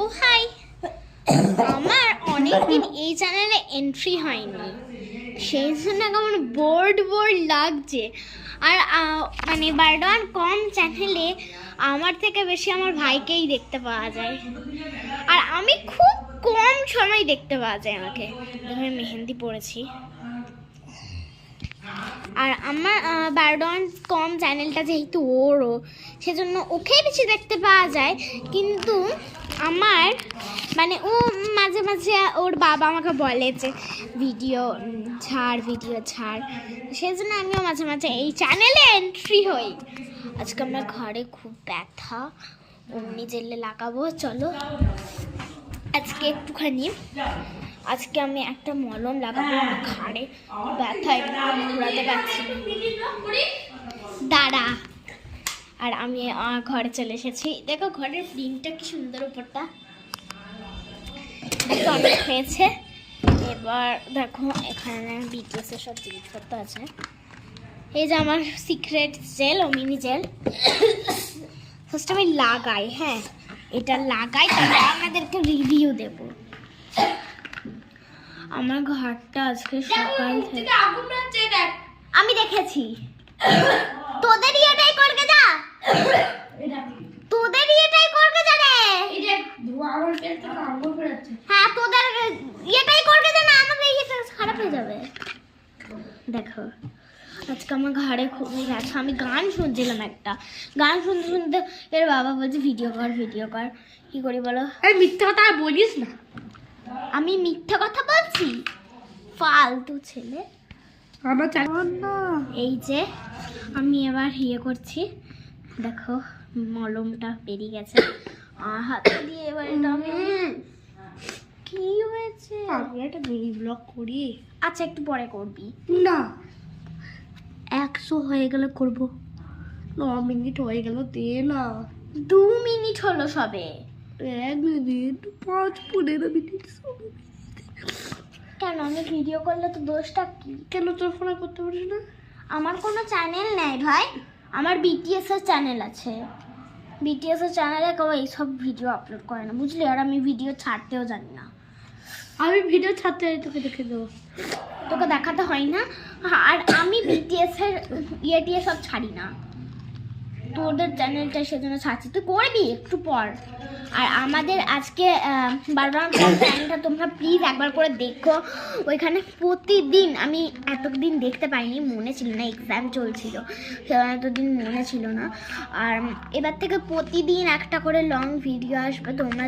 ও high, আমার অনেকদিন এই চ্যানেলে এন্ট্রি হয়নি, সেই জন্য কেমন বোর্ড লাগছে। আর মানে বারডন কম চ্যানেলে আমার থেকে বেশি আমার ভাইকেই দেখতে পাওয়া যায়, আর আমি খুব কম সময় দেখতে পাওয়া যায় আমাকে। আমি মেহেন্দি পড়েছি, আর আমার বারডন কম চ্যানেলটা যেহেতু ওরও, সেজন্য ওকেই বেশি দেখতে পাওয়া যায়। কিন্তু আমার মানে ও মাঝে মাঝে ওর বাবা আমাকে বলে যে ভিডিও ছাড়, সেই জন্য আমিও মাঝে মাঝে এই চ্যানেলে এন্ট্রি হই। আজকে আমার ঘরে খুব ব্যথা, অমনি জেলে লাগাবো। চলো আজকে একটুখানি আমি একটা মলম লাগাবো আমার ঘাড়ে, ব্যথায় ঘোরাতে পারছি না। দাঁড়া। আর আমি ঘরে চলে এসেছি। দেখো ঘরের প্রিন্টটা কি সুন্দর, উপরটা অনেক হয়েছে। এবার দেখো এখানে বিটিএস এর সব জিনিসপত্র আছে। এই যে আমার সিক্রেট জেল ও মিনি জেল। ফার্স্ট আমি লাগাই, হ্যাঁ এটা লাগাই, তারপর আপনাদেরকে রিভিউ দেবো। আমার ঘরটা আজকে সকাল থেকে আমি দেখেছি। তোদেরই এটাই করবে যা, তোদেরই এটাই করবে যা রে। হ্যাঁ তোদের এটাই করবে যা, না আমাকে এটা খারাপ হয়ে যাবে। দেখো আজকে আমার ঘরে খুবই ব্যথা। আমি গান শুনছিলাম, একটা গান শুনতে শুনতে এর বাবা বলছে ভিডিও কর। কি করি বলো? মিথ্যা কথা বলিস না। আমি মিথ্যা কথা বলছি? ফালতু ছেলে। এই যে আমি এবার করছি, দেখো মলমটা বেরিয়ে গেছে হাত দিয়ে। এবার এটা আমি কি হয়েছে, একটা মিনি ব্লগ করি। আচ্ছা একটু পরে করবি না, 100 হয়ে গেলে করবো। 9 মিনিট হয়ে গেল, দে না। 2 মিনিট হলো সবে। 1 মিনিট 5-15 মিনিট। কেন আমি ভিডিও করলে তো দোষটা কি? কেন তোর ফোনে করতে পারিস না? আমার কোনো চ্যানেল নেই ভাই, আমার বিটিএস এর চ্যানেল আছে। বিটিএস এর চ্যানেলে কেউ এইসব ভিডিও আপলোড করে না, বুঝলি? আর আমি ভিডিও ছাড়তেও জানি না। আমি ভিডিও ছাড়তে তোকে দেখে দেবো। তোকে দেখাতে হয় না। আর আমি বিটিএস এর টিয়ে সব ছাড়ি না, তোদের চ্যানেলটা সেজন্য ছাড়ছি। তুই করবি একটু পর। আর আমাদের আজকে বারবার চ্যানেলটা তোমরা প্লিজ একবার করে দেখো। ওইখানে প্রতিদিন, আমি এতদিন দেখতে পাইনি, মনে ছিল না, এক্সাম চলছিল, এতদিন মনে ছিল না। আর এবার থেকে প্রতিদিন একটা করে লং ভিডিও আসবে। তোমরা